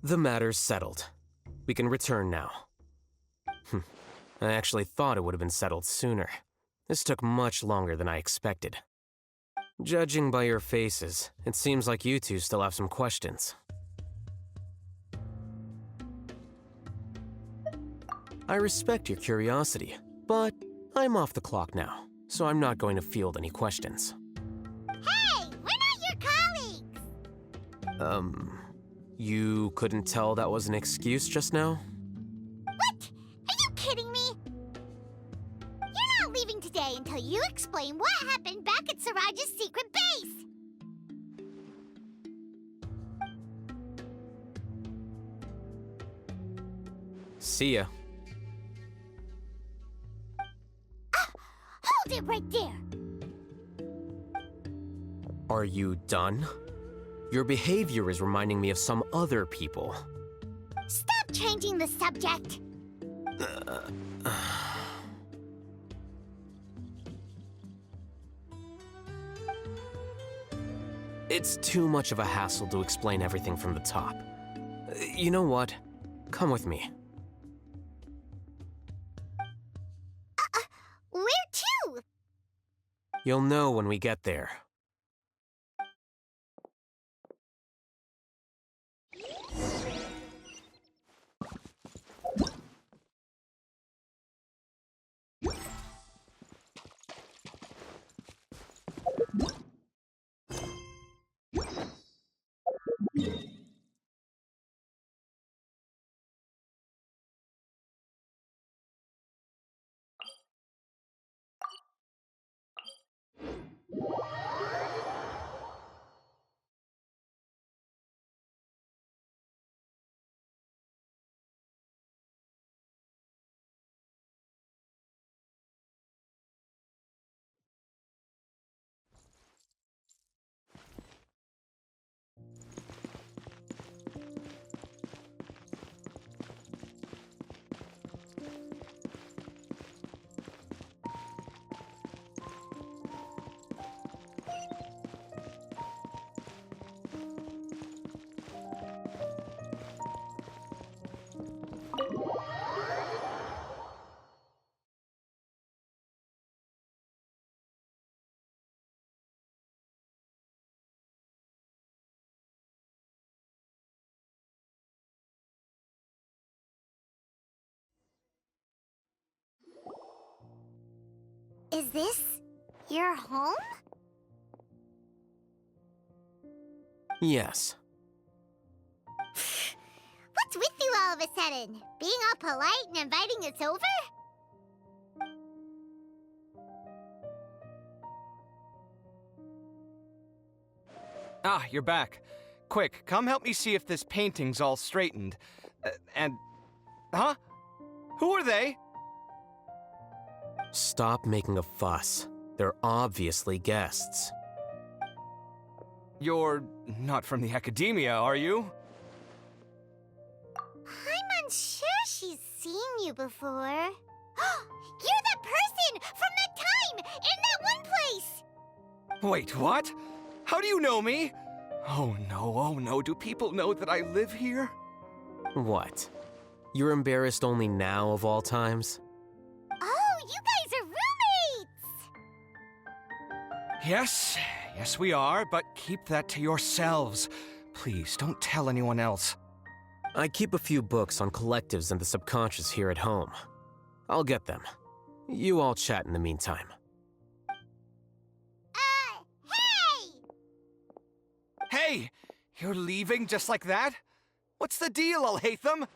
The matter's settled. We can return now. I actually thought it would have been settled sooner. This took much longer than I expected. Judging by your faces, it seems like you two still have some questions. I respect your curiosity, but I'm off the clock now, so I'm not going to field any questions. Hey, we're not your colleagues! You couldn't tell that was an excuse just now? What? Are you kidding me? You're not leaving today until you explain what happened back at Siraj's secret base! See ya. Hold it right there! Are you done? Your behavior is reminding me of some other people. Stop changing the subject! It's too much of a hassle to explain everything from the top. You know what? Come with me. Where to? You'll know when we get there. Is this your home? Yes. What's with you all of a sudden? Being all polite and inviting us over? Ah, you're back. Quick, come help me see if this painting's all straightened. Huh? Who are they? Stop making a fuss. They're obviously guests. You're not from the academia, are you? I'm unsure she's seen you before. You're that person from that time in that one place! Wait, what? How do you know me? Oh no, do people know that I live here? What? You're embarrassed only now of all times? Oh, you guys are roommates! Yes, we are, but keep that to yourselves. Please, don't tell anyone else. I keep a few books on collectives and the subconscious here at home. I'll get them. You all chat in the meantime. Hey! Hey! You're leaving just like that? What's the deal, Alhaitham?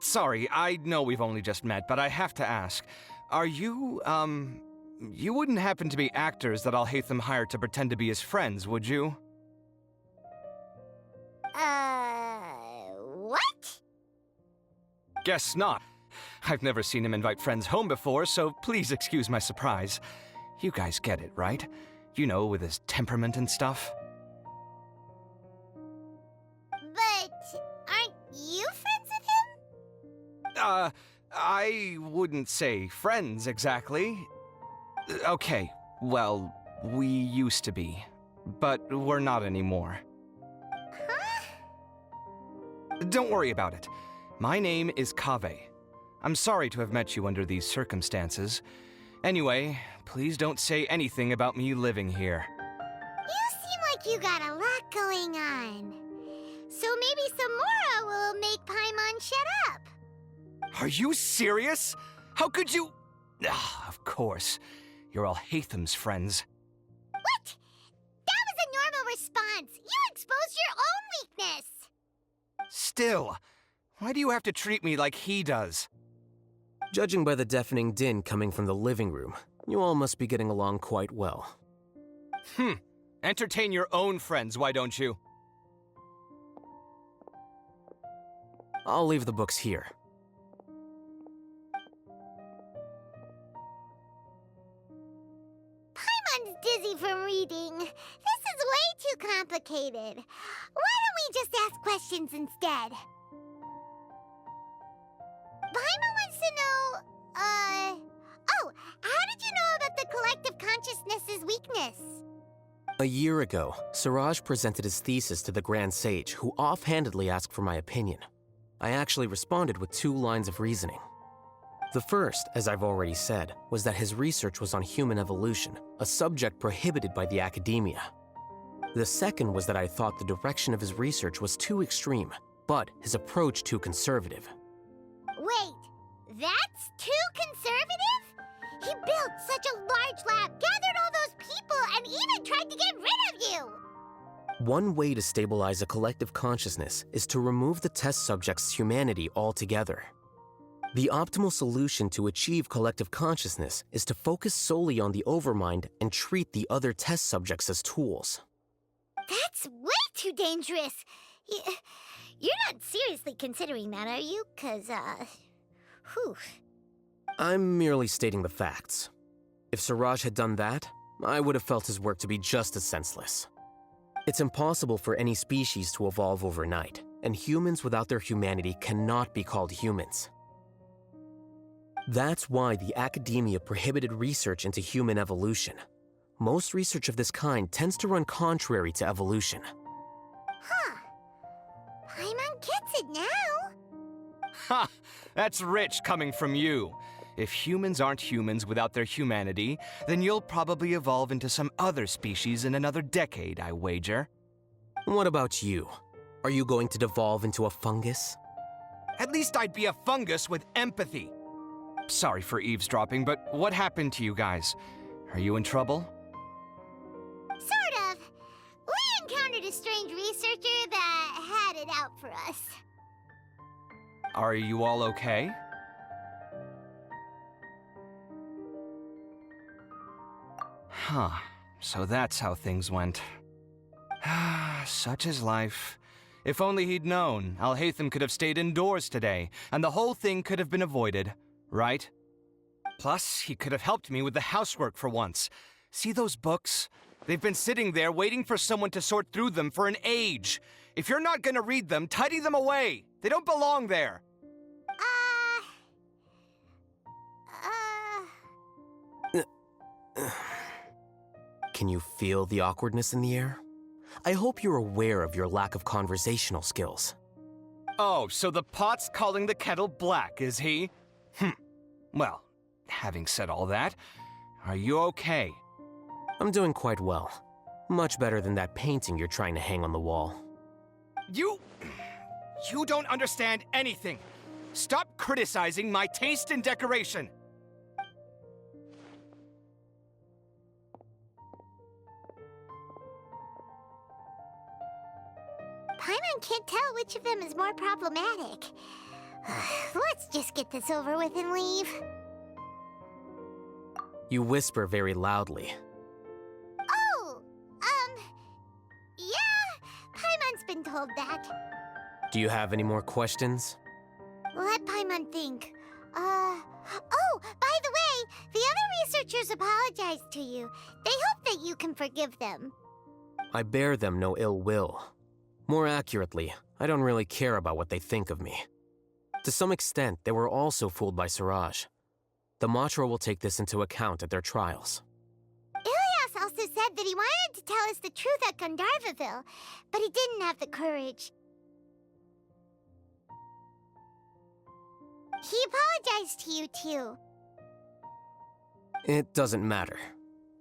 Sorry, I know we've only just met, but I have to ask. Are you, you wouldn't happen to be actors that Alhaitham hired to pretend to be his friends, would you? What? Guess not. I've never seen him invite friends home before, so please excuse my surprise. You guys get it, right? You know, with his temperament and stuff. But aren't you friends with him? I wouldn't say friends exactly. Okay, well, we used to be, but we're not anymore. Huh? Don't worry about it. My name is Kaveh. I'm sorry to have met you under these circumstances. Anyway, please don't say anything about me living here. You seem like you got a lot going on. So maybe Samora will make Paimon shut up. Are you serious? How could you? Ah, of course. You're all Haytham's friends. What? That was a normal response. You exposed your own weakness. Still, why do you have to treat me like he does? Judging by the deafening din coming from the living room, you all must be getting along quite well. Entertain your own friends, why don't you? I'll leave the books here. Paimon's dizzy from reading. This is way too complicated. Why don't we just ask questions instead? Paimon wants to know, oh, how did you know about the collective consciousness's weakness? A year ago, Suraj presented his thesis to the Grand Sage, who offhandedly asked for my opinion. I actually responded with 2 lines of reasoning. The first, as I've already said, was that his research was on human evolution, a subject prohibited by the academia. The second was that I thought the direction of his research was too extreme, but his approach too conservative. Wait, that's too conservative? He built such a large lab, gathered all those people, and even tried to get rid of you! One way to stabilize a collective consciousness is to remove the test subject's humanity altogether. The optimal solution to achieve collective consciousness is to focus solely on the overmind and treat the other test subjects as tools. That's way too dangerous! You're not seriously considering that, are you? 'Cause, whew. I'm merely stating the facts. If Suraj had done that, I would have felt his work to be just as senseless. It's impossible for any species to evolve overnight, and humans without their humanity cannot be called humans. That's why the academia prohibited research into human evolution. Most research of this kind tends to run contrary to evolution. Huh. Paimon gets it now. Ha! That's rich coming from you. If humans aren't humans without their humanity, then you'll probably evolve into some other species in another decade, I wager. What about you? Are you going to devolve into a fungus? At least I'd be a fungus with empathy. Sorry for eavesdropping, but what happened to you guys? Are you in trouble? Sort of. We encountered a strange researcher that had it out for us. Are you all okay? Huh. So that's how things went. Such is life. If only he'd known, Alhaitham could have stayed indoors today, and the whole thing could have been avoided, right? Plus, he could have helped me with the housework for once. See those books? They've been sitting there waiting for someone to sort through them for an age. If you're not gonna read them, tidy them away. They don't belong there. Can you feel the awkwardness in the air? I hope you're aware of your lack of conversational skills. Oh, so the pot's calling the kettle black, is he? Well, having said all that, are you okay? I'm doing quite well. Much better than that painting you're trying to hang on the wall. You don't understand anything. Stop criticizing my taste in decoration. Paimon can't tell which of them is more problematic. Let's just get this over with and leave. You whisper very loudly. Oh, yeah, Paimon's been told that. Do you have any more questions? Let Paimon think. Oh, by the way, the other researchers apologized to you. They hope that you can forgive them. I bear them no ill will. More accurately, I don't really care about what they think of me. To some extent, they were also fooled by Siraj. The Matra will take this into account at their trials. Ilias also said that he wanted to tell us the truth at Gandharvaville, but he didn't have the courage. He apologized to you, too. It doesn't matter.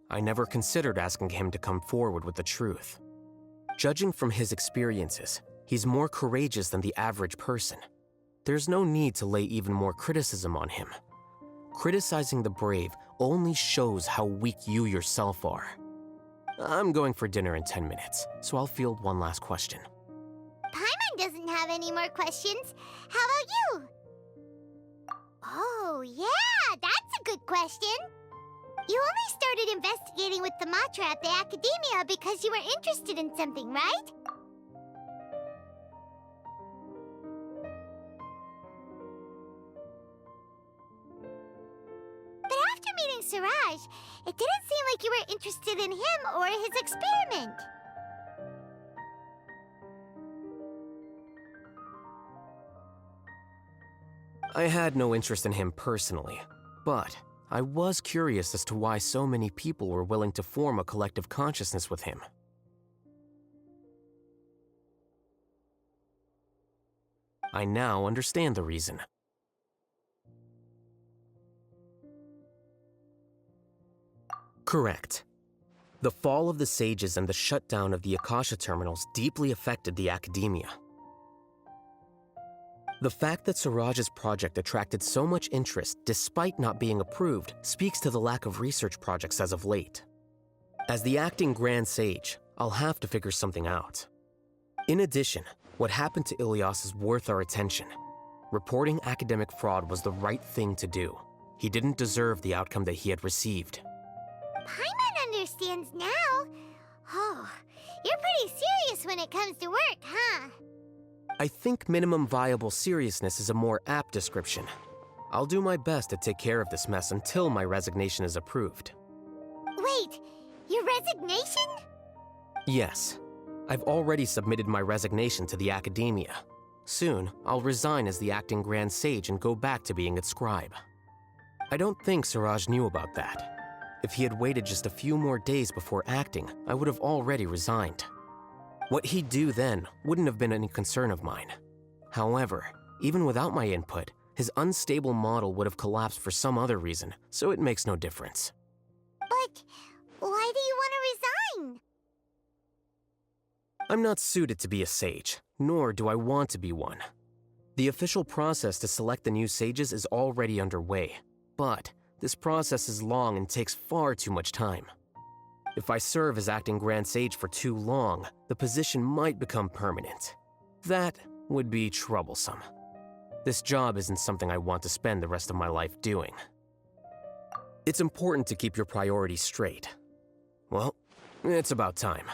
I never considered asking him to come forward with the truth. Judging from his experiences, he's more courageous than the average person. There's no need to lay even more criticism on him. Criticizing the brave only shows how weak you yourself are. I'm going for dinner in 10 minutes, so I'll field one last question. Paimon doesn't have any more questions. How about you? Oh, yeah, that's a good question. You only started investigating with the Matra at the Academia because you were interested in something, right? But after meeting Siraj, it didn't seem like you were interested in him or his experiment. I had no interest in him personally, but I was curious as to why so many people were willing to form a collective consciousness with him. I now understand the reason. Correct. The fall of the sages and the shutdown of the Akasha terminals deeply affected the Academia. The fact that Siraj's project attracted so much interest despite not being approved speaks to the lack of research projects as of late. As the acting Grand Sage, I'll have to figure something out. In addition, what happened to Ilias is worth our attention. Reporting academic fraud was the right thing to do. He didn't deserve the outcome that he had received. Paimon understands now. Oh, you're pretty serious when it comes to work, huh? I think minimum viable seriousness is a more apt description. I'll do my best to take care of this mess until my resignation is approved. Wait, your resignation? Yes. I've already submitted my resignation to the Academia. Soon, I'll resign as the acting Grand Sage and go back to being its scribe. I don't think Siraj knew about that. If he had waited just a few more days before acting, I would have already resigned. What he'd do then wouldn't have been any concern of mine. However, even without my input, his unstable model would have collapsed for some other reason, so it makes no difference. But why do you want to resign? I'm not suited to be a sage, nor do I want to be one. The official process to select the new sages is already underway, but this process is long and takes far too much time. If I serve as acting Grand Sage for too long, the position might become permanent. That would be troublesome. This job isn't something I want to spend the rest of my life doing. It's important to keep your priorities straight. Well, it's about time.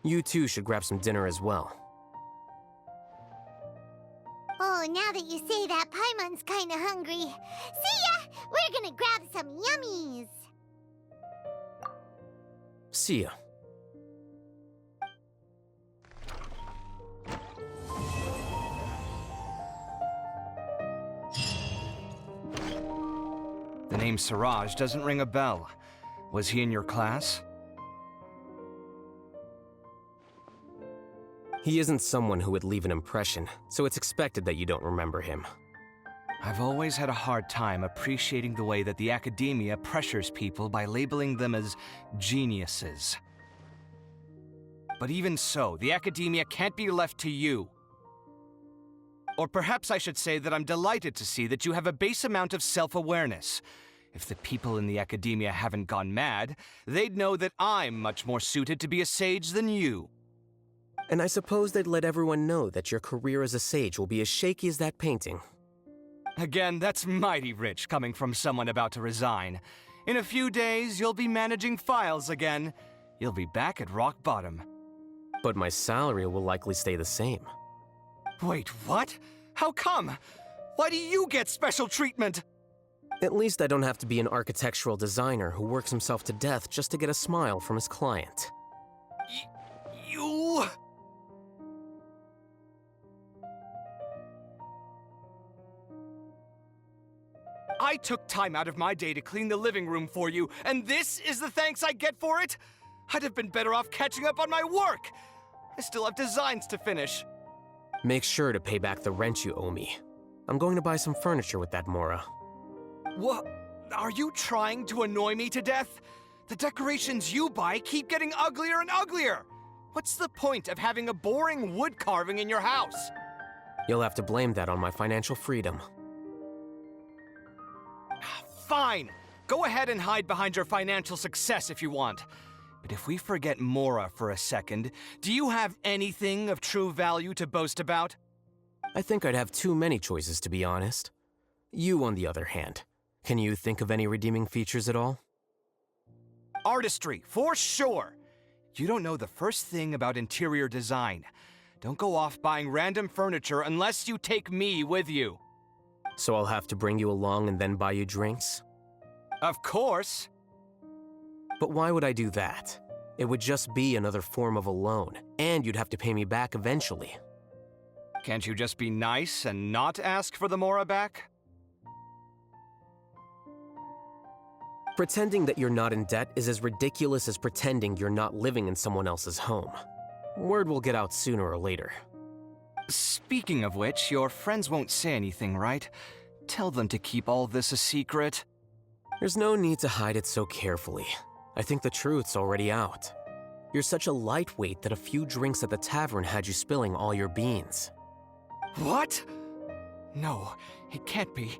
You too should grab some dinner as well. Oh, now that you say that, Paimon's kinda hungry. See ya! We're gonna grab some yummies! See ya. The name Siraj doesn't ring a bell. Was he in your class? He isn't someone who would leave an impression, so it's expected that you don't remember him. I've always had a hard time appreciating the way that the Academia pressures people by labeling them as geniuses. But even so, the Academia can't be left to you. Or perhaps I should say that I'm delighted to see that you have a base amount of self-awareness. If the people in the Academia haven't gone mad, they'd know that I'm much more suited to be a sage than you. And I suppose they'd let everyone know that your career as a sage will be as shaky as that painting. Again, that's mighty rich coming from someone about to resign. In a few days, you'll be managing files again. You'll be back at rock bottom. But my salary will likely stay the same. Wait, what? How come? Why do you get special treatment? At least I don't have to be an architectural designer who works himself to death just to get a smile from his client. I took time out of my day to clean the living room for you, and this is the thanks I get for it? I'd have been better off catching up on my work. I still have designs to finish. Make sure to pay back the rent you owe me. I'm going to buy some furniture with that Mora. What? Are you trying to annoy me to death? The decorations you buy keep getting uglier and uglier. What's the point of having a boring wood carving in your house? You'll have to blame that on my financial freedom. Fine. Go ahead and hide behind your financial success if you want. But if we forget Mora for a second, do you have anything of true value to boast about? I think I'd have too many choices, to be honest. You, on the other hand, can you think of any redeeming features at all? Artistry, for sure. You don't know the first thing about interior design. Don't go off buying random furniture unless you take me with you. So I'll have to bring you along and then buy you drinks? Of course. But why would I do that? It would just be another form of a loan, and you'd have to pay me back eventually. Can't you just be nice and not ask for the Mora back? Pretending that you're not in debt is as ridiculous as pretending you're not living in someone else's home. Word will get out sooner or later. Speaking of which, your friends won't say anything, right? Tell them to keep all this a secret. There's no need to hide it so carefully. I think the truth's already out. You're such a lightweight that a few drinks at the tavern had you spilling all your beans. What? No, it can't be.